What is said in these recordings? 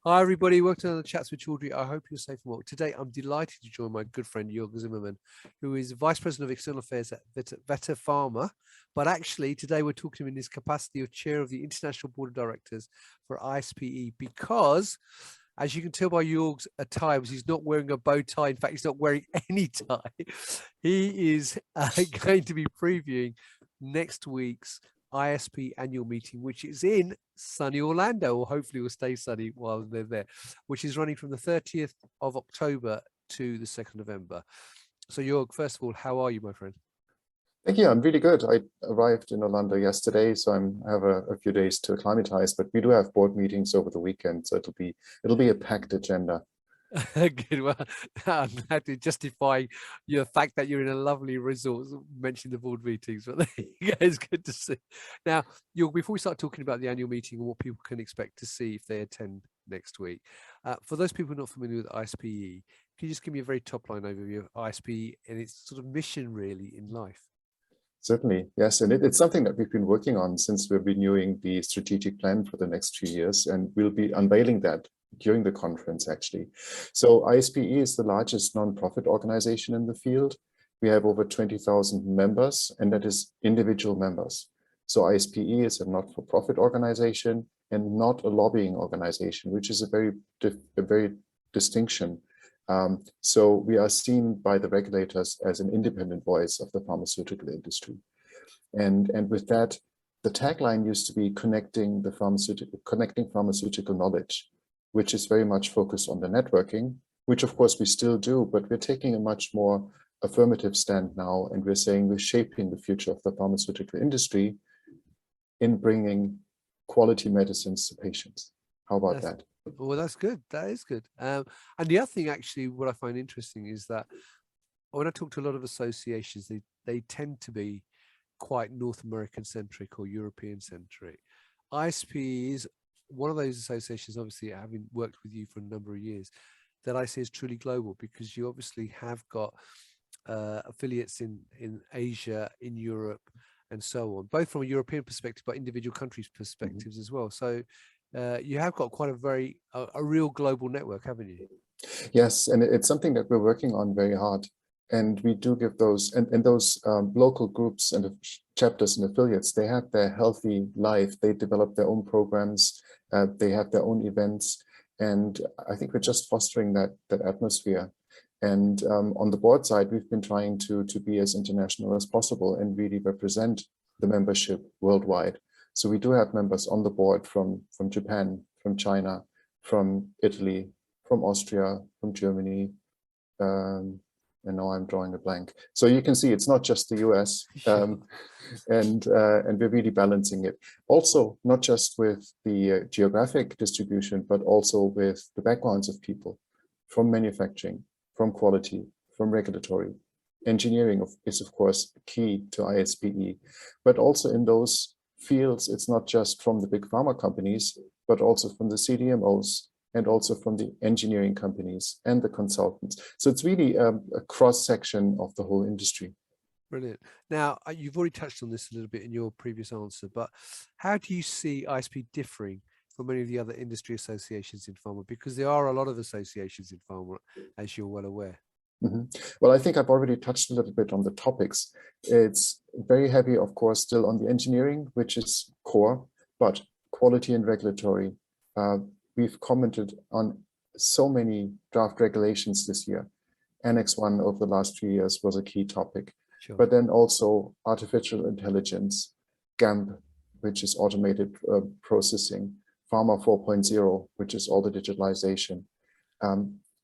Hi, everybody. Welcome to another Chats with Joerg. I hope you're safe and well. Today, I'm delighted to join my good friend, Joerg Zimmerman, who is Vice President of External Affairs at Pharma. But actually, today we're talking to him in his capacity of Chair of the International Board of Directors for ISPE, because, as you can tell by Joerg's attire, he's not wearing a bow tie. In fact, he's not wearing any tie. He is going to be previewing next week's ISPE annual meeting, which is in sunny Orlando, or hopefully will stay sunny while they're there, which is running from the 30th of October to the 2nd of November. So Joerg, first of all, how are you, my friend? Thank you. I'm really good. I arrived in Orlando yesterday, so I have a few days to acclimatize, but we do have board meetings over the weekend, so it'll be a packed agenda. Good. Well, I'm glad to justify your fact that you're in a lovely resort, mentioning the board meetings, but there you go. It's good to see. Now, Joerg, before we start talking about the annual meeting and what people can expect to see if they attend next week, for those people not familiar with ISPE, can you just give me a very top line overview of ISPE and its sort of mission really in life? Certainly, yes. And it's something that we've been working on since we're renewing the strategic plan for the next few years, and we'll be unveiling that during the conference, actually. So ISPE is the largest nonprofit organization in the field. We have over 20,000 members, and that is individual members. So ISPE is a not-for-profit organization and not a lobbying organization, which is a very distinction. So we are seen by the regulators as an independent voice of the pharmaceutical industry. And with that, the tagline used to be connecting pharmaceutical knowledge, which is very much focused on the networking, which of course we still do, but we're taking a much more affirmative stand now, and we're saying we're shaping the future of the pharmaceutical industry in bringing quality medicines to patients. How about that? Well, that's good. That is good. And the other thing, actually, what I find interesting is that when I talk to a lot of associations, they tend to be quite North American centric or European centric. ISPE is one of those associations, obviously, having worked with you for a number of years, that I see as truly global, because you obviously have got affiliates in Asia, in Europe, and so on, both from a European perspective, but individual countries' perspectives as well. So you have got quite a real global network, haven't you? Yes, and it's something that we're working on very hard. And we do give those, and those local groups and chapters and affiliates, they have their healthy life. They develop their own programs. They have their own events. And I think we're just fostering that atmosphere. And on the board side, we've been trying to be as international as possible and really represent the membership worldwide. So we do have members on the board from Japan, from China, from Italy, from Austria, from Germany, and now I'm drawing a blank. So you can see it's not just the US, and we're really balancing it. Also, not just with the geographic distribution, but also with the backgrounds of people, from manufacturing, from quality, from regulatory. Engineering is, of course, key to ISPE, but also in those fields, it's not just from the big pharma companies, but also from the CDMOs, and also from the engineering companies and the consultants. So it's really a cross-section of the whole industry. Brilliant. Now, you've already touched on this a little bit in your previous answer, but how do you see ISPE differing from many of the other industry associations in pharma? Because there are a lot of associations in pharma, as you're well aware. Well, I think I've already touched a little bit on the topics. It's very heavy, of course, still on the engineering, which is core, but quality and regulatory. We've commented on so many draft regulations this year. Annex 1 over the last 3 years was a key topic. Sure. But then also artificial intelligence, GAMP, which is automated processing, Pharma 4.0, which is all the digitalization,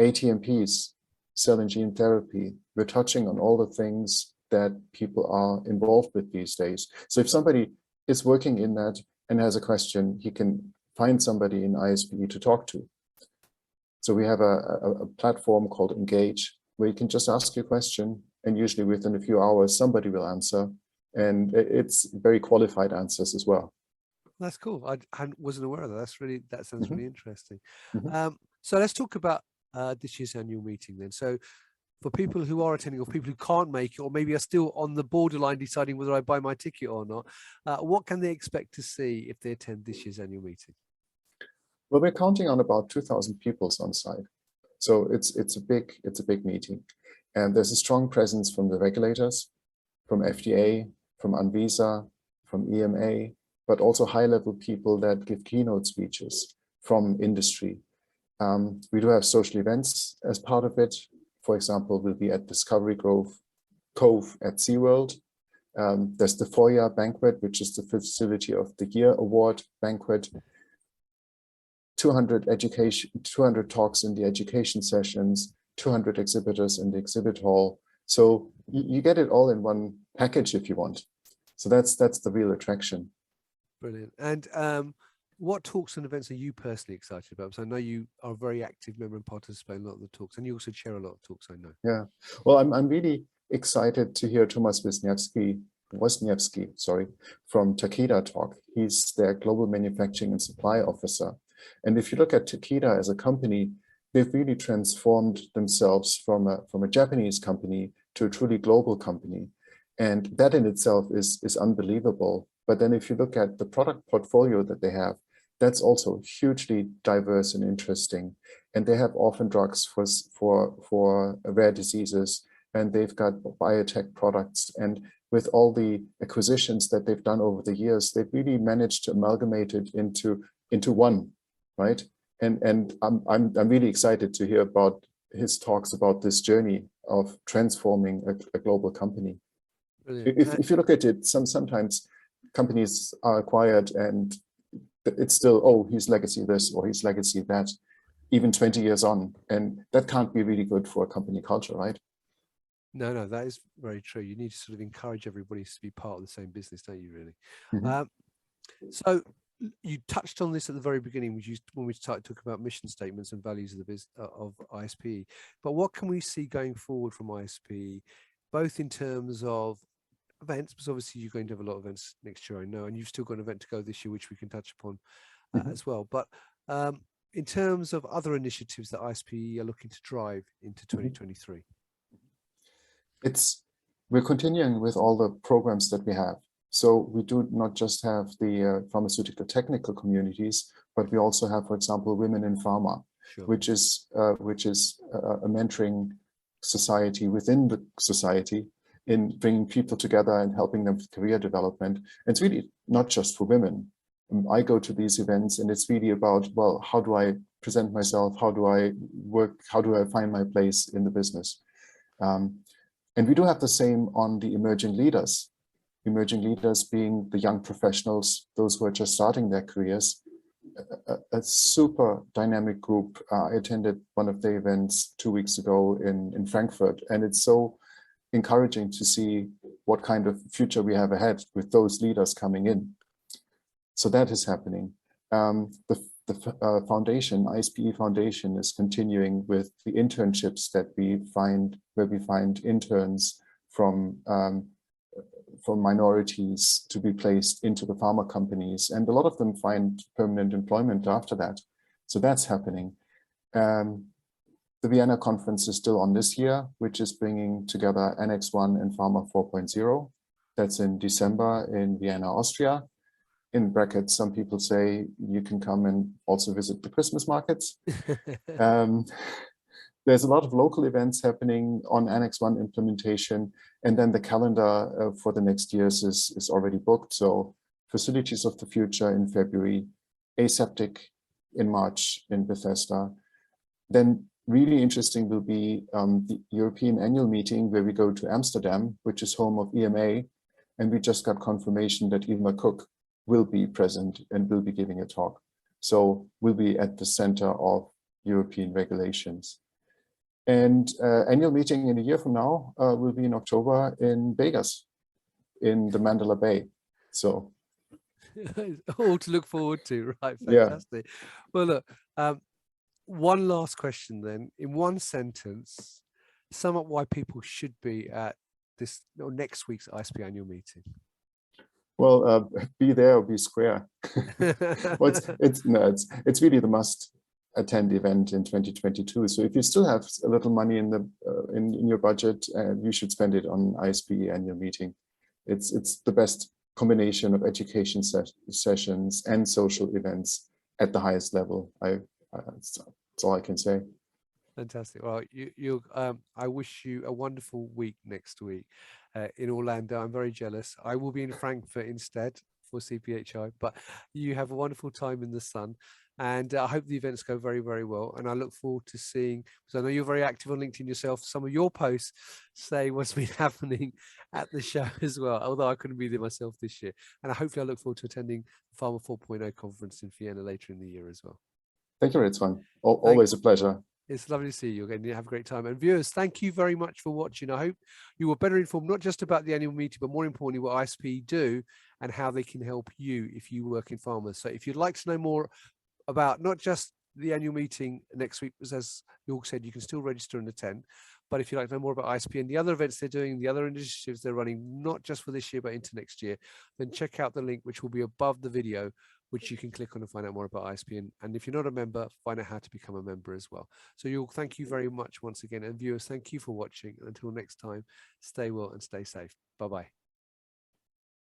ATMPs, cell and gene therapy. We're touching on all the things that people are involved with these days. So if somebody is working in that and has a question, he can find somebody in ISPE to talk to. So we have a platform called Engage, where you can just ask your question, and usually within a few hours, somebody will answer. And it's very qualified answers as well. That's cool. I wasn't aware of that. That sounds really interesting. So let's talk about this year's annual meeting then. So for people who are attending, or people who can't make it, or maybe are still on the borderline deciding whether I buy my ticket or not, what can they expect to see if they attend this year's annual meeting? Well, we're counting on about 2,000 people on site. So it's a big meeting. And there's a strong presence from the regulators, from FDA, from Anvisa, from EMA, but also high-level people that give keynote speeches from industry. We do have social events as part of it. For example, we'll be at Discovery Cove at SeaWorld. There's the FOYA banquet, which is the Facility of the Year Award banquet. 200 talks in the education sessions, 200 exhibitors in the exhibit hall. So you get it all in one package if you want. So that's the real attraction. Brilliant. And what talks and events are you personally excited about? So I know you are a very active member and participate in a lot of the talks, and you also chair a lot of talks, I know. Yeah. Well, I'm really excited to hear Thomas Wisniewski, from Takeda talk. He's their Global Manufacturing and Supply Officer. And if you look at Takeda as a company, they've really transformed themselves from a Japanese company to a truly global company. And that in itself is unbelievable. But then if you look at the product portfolio that they have, that's also hugely diverse and interesting. And they have orphan drugs for rare diseases, and they've got biotech products. And with all the acquisitions that they've done over the years, they've really managed to amalgamate it into one, right? And I'm really excited to hear about his talks about this journey of transforming a global company. If you look at it, sometimes companies are acquired and it's still, oh, he's legacy this or he's legacy that, even 20 years on. And that can't be really good for a company culture, right? No, that is very true. You need to sort of encourage everybody to be part of the same business, don't you, really? Mm-hmm. So you touched on this at the very beginning, when we started talking about mission statements and values of the business of ISPE. But what can we see going forward from ISPE, both in terms of events, because obviously you're going to have a lot of events next year, I know, and you've still got an event to go this year, which we can touch upon as well. But in terms of other initiatives that ISPE are looking to drive into 2023. We're continuing with all the programs that we have. So we do not just have the pharmaceutical technical communities, but we also have, for example, Women in Pharma, sure, which is a mentoring society within the society in bringing people together and helping them with career development. And it's really not just for women. I go to these events and it's really about, well, how do I present myself? How do I work? How do I find my place in the business? And we do have the same on the emerging leaders being the young professionals, those who are just starting their careers, a super dynamic group. I attended one of the events 2 weeks ago in Frankfurt, and it's so encouraging to see what kind of future we have ahead with those leaders coming in. So that is happening. The foundation, ISPE Foundation, is continuing with the internships that we find, where we find interns from minorities to be placed into the pharma companies, and a lot of them find permanent employment after that. So that's happening. The Vienna conference is still on this year, which is bringing together Annex 1 and Pharma 4.0. That's in December in Vienna, Austria. In brackets, some people say you can come and also visit the Christmas markets. There's a lot of local events happening on Annex 1 implementation, and then the calendar for the next years is already booked. So Facilities of the Future in February, Aseptic in March in Bethesda. Then really interesting will be the European annual meeting, where we go to Amsterdam, which is home of EMA, and we just got confirmation that Irma Cook will be present and will be giving a talk. So we'll be at the center of European regulations. And annual meeting in a year from now will be in October in Vegas, in the Mandela Bay. So all to look forward to, right? Fantastic. Yeah. Well, look, one last question then. In one sentence, sum up why people should be at this or next week's ISPE annual meeting. Well, be there or be square. Well, it's really the must attend event in 2022. So if you still have a little money in the in your budget, you should spend it on ISPE annual meeting. It's the best combination of education sessions and social events at the highest level. That's all I can say. Fantastic. Well, I wish you a wonderful week next week in Orlando. I'm very jealous. I will be in Frankfurt instead for CPHI, but you have a wonderful time in the sun. And I hope the events go very, very well. And I look forward to seeing, because I know you're very active on LinkedIn yourself, some of your posts say what's been happening at the show as well, although I couldn't be there myself this year. And hopefully I look forward to attending the Pharma 4.0 conference in Vienna later in the year as well. Thank you, Rizwan. Always a pleasure. It's lovely to see you again. You have a great time. And viewers, thank you very much for watching. I hope you were better informed, not just about the annual meeting, but more importantly, what ISPE do and how they can help you if you work in pharma. So if you'd like to know more about not just the annual meeting next week, as Joerg said, you can still register and attend. But if you'd like to know more about ISPE and the other events they're doing, the other initiatives they're running, not just for this year, but into next year, then check out the link, which will be above the video, which you can click on and find out more about ISPE. And if you're not a member, find out how to become a member as well. So Joerg, thank you very much once again. And viewers, thank you for watching. Until next time, stay well and stay safe. Bye-bye.